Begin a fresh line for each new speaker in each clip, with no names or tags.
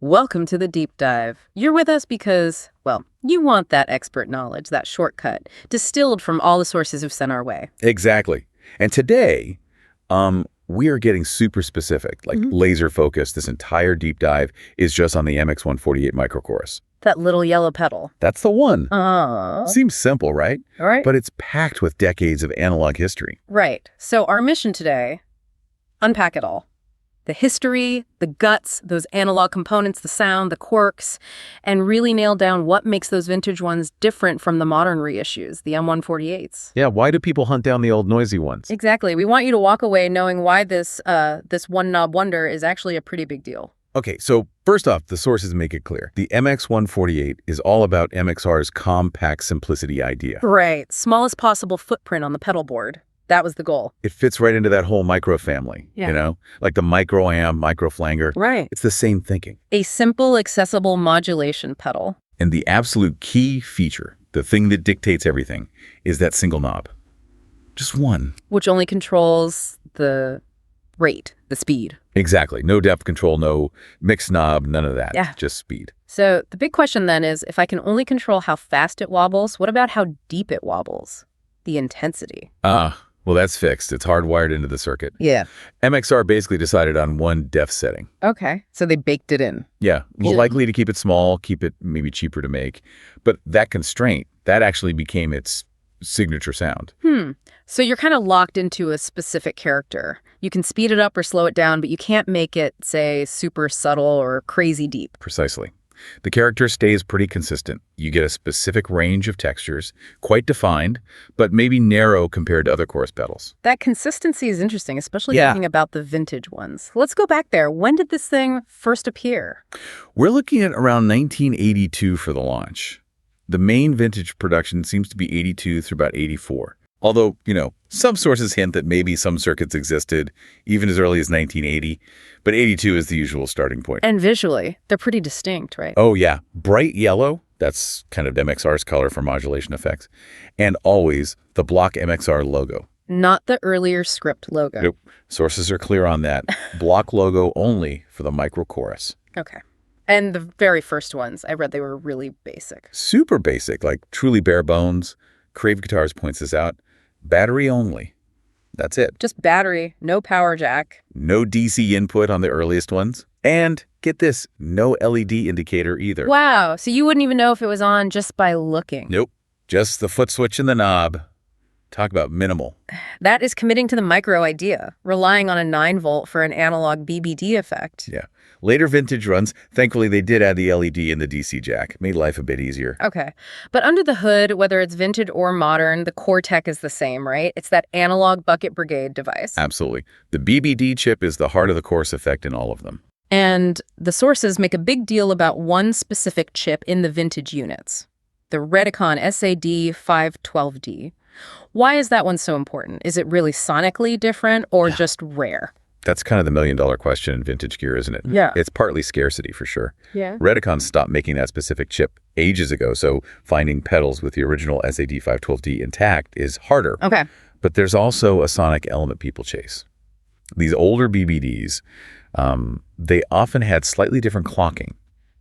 Welcome to the deep dive. You're with us because, well, you want that expert knowledge, that shortcut, distilled from all the sources who've sent our way.
Exactly. And today, we are getting super specific, like laser focused. This entire deep dive is just on the MX148 microchorus.
That little yellow pedal.
That's the one.
Oh.
Seems simple, right?
All right.
But it's packed with decades of analog history.
Right. So our mission today, unpack it all. The history, the guts, those analog components, the sound, the quirks, and really nail down what makes those vintage ones different from the modern reissues, the M148s.
Yeah, why do people hunt down the old noisy ones?
Exactly. We want you to walk away knowing why this one-knob wonder is actually a pretty big deal.
Okay, so first off, the sources make it clear. The MX148 is all about MXR's compact simplicity idea.
Right. Smallest possible footprint on the pedal board. That was the goal.
It fits right into that whole micro family, you know, like the micro amp, micro flanger.
Right.
It's the same thinking.
A simple, accessible modulation pedal.
And the absolute key feature, the thing that dictates everything, is that single knob. Just one.
Which only controls the rate, the speed.
Exactly. No depth control, no mix knob, none of that.
Yeah.
Just speed.
So the big question then is, if I can only control how fast it wobbles, what about how deep it wobbles? The intensity.
Well, that's fixed. It's hardwired into the circuit.
Yeah.
MXR basically decided on one depth setting.
Okay. So they baked it in.
Yeah. Likely to keep it small, keep it maybe cheaper to make. But that constraint, that actually became its signature sound.
So you're kind of locked into a specific character. You can speed it up or slow it down, but you can't make it, say, super subtle or crazy deep.
Precisely. The character stays pretty consistent. You get a specific range of textures, quite defined, but maybe narrow compared to other chorus pedals.
That consistency is interesting, especially thinking about the vintage ones. Let's go back there. When did this thing first appear?
We're looking at around 1982 for the launch. The main vintage production seems to be 82 through about 84. Although, you know, some sources hint that maybe some circuits existed even as early as 1980, but 82 is the usual starting point.
And visually, they're pretty distinct, right?
Oh, yeah. Bright yellow, that's kind of MXR's color for modulation effects, and always the block MXR logo.
Not the earlier script logo.
Nope. Sources are clear on that. Block logo only for the micro chorus.
Okay. And the very first ones, I read they were really basic.
Super basic, like truly bare bones. Crave Guitars points this out. Battery only. That's it.
Just battery, no power jack.
No DC input on the earliest ones. And get this, no LED indicator either.
Wow, so you wouldn't even know if it was on just by looking.
Nope. Just the foot switch and the knob. Talk about minimal.
That is committing to the micro idea, relying on a 9-volt for an analog BBD effect.
Yeah. Later vintage runs, thankfully they did add the LED and the DC jack. Made life a bit easier.
Okay. But under the hood, whether it's vintage or modern, the core tech is the same, right? It's that analog bucket brigade device.
Absolutely. The BBD chip is the heart of the chorus effect in all of them.
And the sources make a big deal about one specific chip in the vintage units, the Redicon SAD512D. Why is that one so important? Is it really sonically different or just rare?
That's kind of the million-dollar question in vintage gear, isn't it?
Yeah.
It's partly scarcity, for sure.
Yeah.
Redicon stopped making that specific chip ages ago, so finding pedals with the original SAD512D intact is harder.
Okay.
But there's also a sonic element people chase. These older BBDs, they often had slightly different clocking,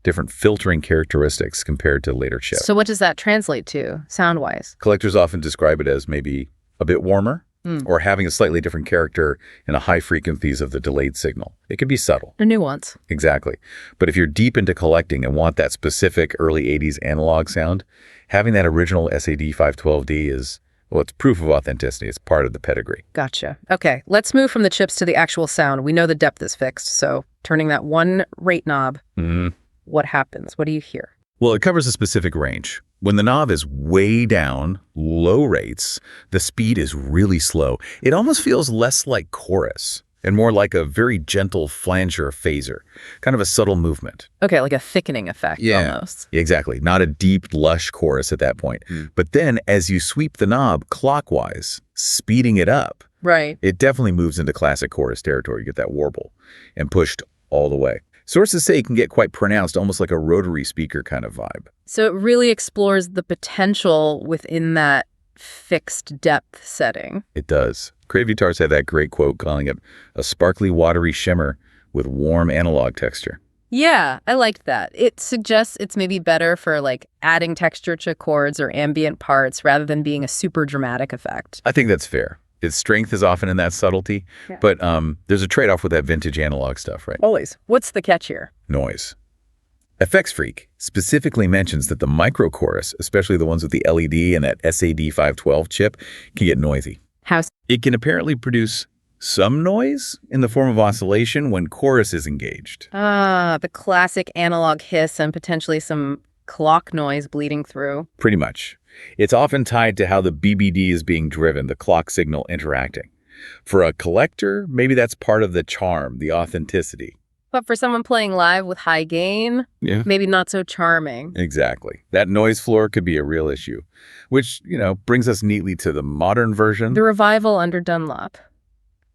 different filtering characteristics compared to later chips.
So what does that translate to, sound-wise?
Collectors often describe it as maybe a bit warmer, or having a slightly different character in the high frequencies of the delayed signal. It can be subtle.
A nuance.
Exactly. But if you're deep into collecting and want that specific early 80s analog sound, having that original SAD512D is, well, it's proof of authenticity. It's part of the pedigree.
Gotcha. Okay, let's move from the chips to the actual sound. We know the depth is fixed, so turning that one rate knob, what happens? What do you hear?
Well, it covers a specific range. When the knob is way down, low rates, the speed is really slow. It almost feels less like chorus and more like a very gentle flanger phaser, kind of a subtle movement.
Okay, like a thickening effect almost.
Exactly. Not a deep, lush chorus at that point. But then as you sweep the knob clockwise, speeding it up,
Right.
it definitely moves into classic chorus territory. You get that warble and pushed all the way. Sources say it can get quite pronounced, almost like a rotary speaker kind of vibe.
So it really explores the potential within that fixed depth setting.
It does. Crave Guitars had that great quote calling it a sparkly, watery shimmer with warm analog texture.
Yeah, I liked that. It suggests it's maybe better for like adding texture to chords or ambient parts rather than being a super dramatic effect.
I think that's fair. Its strength is often in that subtlety,
Yeah.
but there's a trade-off with that vintage analog stuff, right?
Always. What's the catch here?
Noise. FX Freak specifically mentions that the microchorus, especially the ones with the LED and that SAD512 chip, can get noisy.
How?
It can apparently produce some noise in the form of oscillation when chorus is engaged.
Ah, the classic analog hiss and potentially some clock noise bleeding through.
Pretty much. It's often tied to how the BBD is being driven, the clock signal interacting. For a collector, maybe that's part of the charm, the authenticity.
But for someone playing live with high gain,
Yeah.
maybe not so charming.
Exactly. That noise floor could be a real issue, which, brings us neatly to the modern version.
The revival under Dunlop,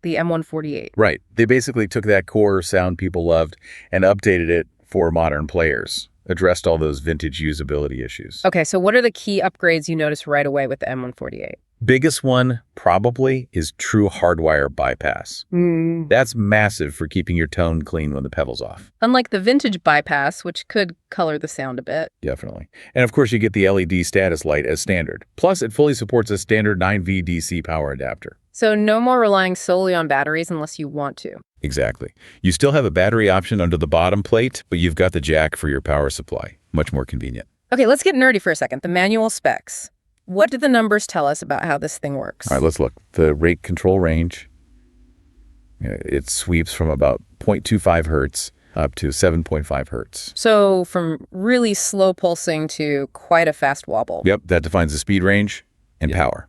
the M148.
Right. They basically took that core sound people loved and updated it for modern players, addressed all those vintage usability issues.
Okay, so what are the key upgrades you notice right away with the M148?
Biggest one, probably, is true hardwire bypass. That's massive for keeping your tone clean when the pedal's off.
Unlike the vintage bypass, which could color the sound a bit.
Definitely. And of course, you get the LED status light as standard. Plus, it fully supports a standard 9V DC power adapter.
So no more relying solely on batteries unless you want to.
Exactly. You still have a battery option under the bottom plate, but you've got the jack for your power supply. Much more convenient.
Okay, let's get nerdy for a second. The manual specs. What do the numbers tell us about how this thing works?
All right, let's look. The rate control range, it sweeps from about 0.25 hertz up to 7.5 hertz.
So from really slow pulsing to quite a fast wobble.
Yep, that defines the speed range and power.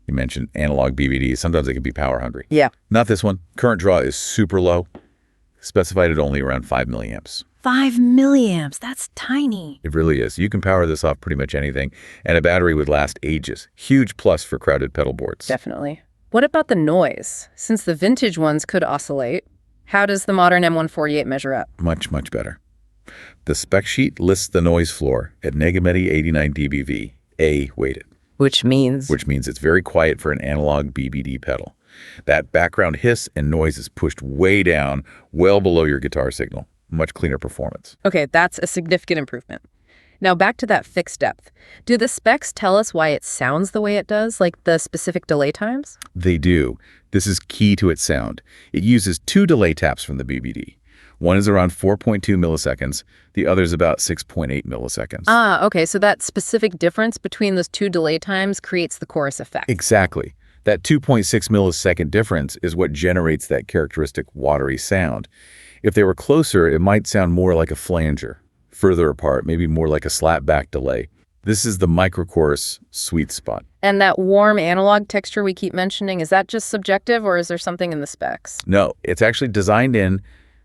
You mentioned analog BBDs. Sometimes they can be power hungry.
Yeah.
Not this one. Current draw is super low, specified at only around 5 milliamps.
5 milliamps. That's tiny.
It really is. You can power this off pretty much anything, and a battery would last ages. Huge plus for crowded pedal boards.
Definitely. What about the noise? Since the vintage ones could oscillate, how does the modern M148 measure up?
Much, much better. The spec sheet lists the noise floor at Negametti 89 dBV, A weighted.
Which means
It's very quiet for an analog BBD pedal. That background hiss and noise is pushed way down, well below your guitar signal. Much cleaner performance.
Okay, that's a significant improvement. Now back to that fixed depth. Do the specs tell us why it sounds the way it does, like the specific delay times?
They do. This is key to its sound. It uses 2 delay taps from the BBD. One is around 4.2 milliseconds. The other is about 6.8 milliseconds.
Ah, okay, so that specific difference between those 2 delay times creates the chorus effect.
Exactly. That 2.6 millisecond difference is what generates that characteristic watery sound. If they were closer, it might sound more like a flanger. Further apart, maybe more like a slapback delay. This is the microchorus sweet spot.
And that warm analog texture we keep mentioning, is that just subjective or is there something in the specs?
No, it's actually designed in.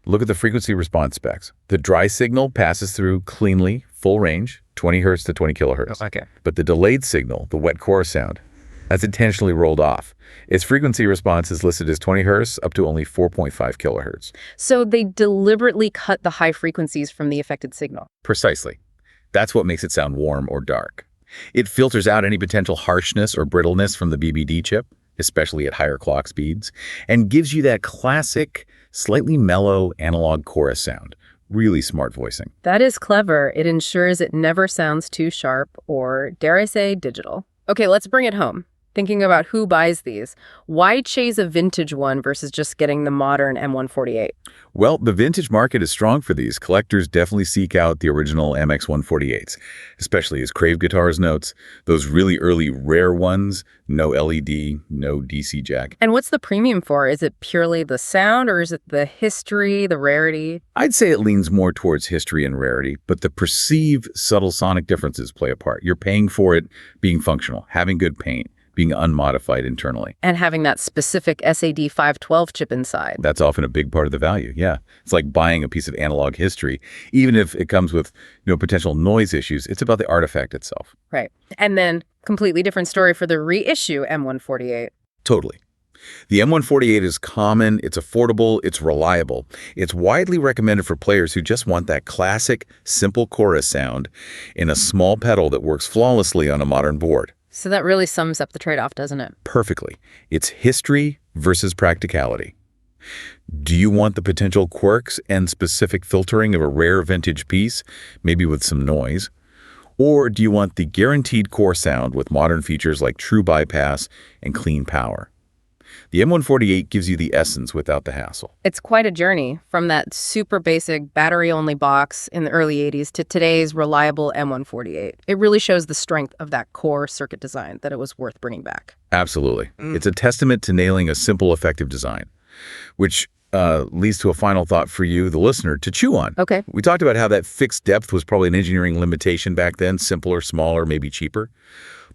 Look at the frequency response specs. The dry signal passes through cleanly, full range, 20 hertz to 20 kilohertz.
Okay.
But the delayed signal, the wet chorus sound, that's intentionally rolled off. Its frequency response is listed as 20 hertz up to only 4.5 kilohertz.
So they deliberately cut the high frequencies from the affected signal.
Precisely. That's what makes it sound warm or dark. It filters out any potential harshness or brittleness from the BBD chip, especially at higher clock speeds, and gives you that classic, slightly mellow analog chorus sound. Really smart voicing.
That is clever. It ensures it never sounds too sharp or, dare I say, digital. Okay, let's bring it home. Thinking about who buys these, why chase a vintage one versus just getting the modern M148?
Well, the vintage market is strong for these. Collectors definitely seek out the original MX148s, especially as Crave Guitars notes, those really early rare ones, no LED, no DC jack.
And what's the premium for? Is it purely the sound or is it the history, the rarity?
I'd say it leans more towards history and rarity, but the perceived subtle sonic differences play a part. You're paying for it being functional, having good paint, being unmodified internally.
And having that specific SAD512 chip inside.
That's often a big part of the value, yeah. It's like buying a piece of analog history. Even if it comes with, potential noise issues, it's about the artifact itself.
Right. And then completely different story for the reissue M148.
Totally. The M148 is common, it's affordable, it's reliable. It's widely recommended for players who just want that classic, simple chorus sound in a small pedal that works flawlessly on a modern board.
So that really sums up the trade-off, doesn't it?
Perfectly. It's history versus practicality. Do you want the potential quirks and specific filtering of a rare vintage piece, maybe with some noise? Or do you want the guaranteed core sound with modern features like true bypass and clean power? The M148 gives you the essence without the hassle.
It's quite a journey from that super basic battery-only box in the early 80s to today's reliable M148. It really shows the strength of that core circuit design that it was worth bringing back.
Absolutely. It's a testament to nailing a simple, effective design, which leads to a final thought for you, the listener, to chew on.
Okay.
We talked about how that fixed depth was probably an engineering limitation back then, simpler, smaller, maybe cheaper.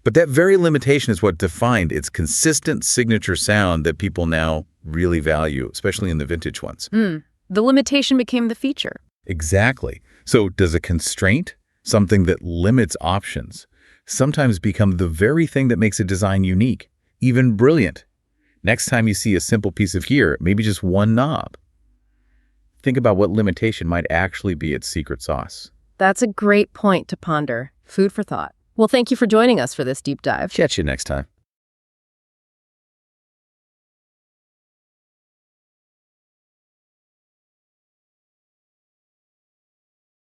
But that very limitation is what defined its consistent signature sound that people now really value, especially in the vintage ones.
The limitation became the feature.
Exactly. So does a constraint, something that limits options, sometimes become the very thing that makes a design unique, even brilliant? Next time you see a simple piece of gear, maybe just one knob, think about what limitation might actually be its secret sauce.
That's a great point to ponder. Food for thought. Well, thank you for joining us for this deep dive.
Catch you next time.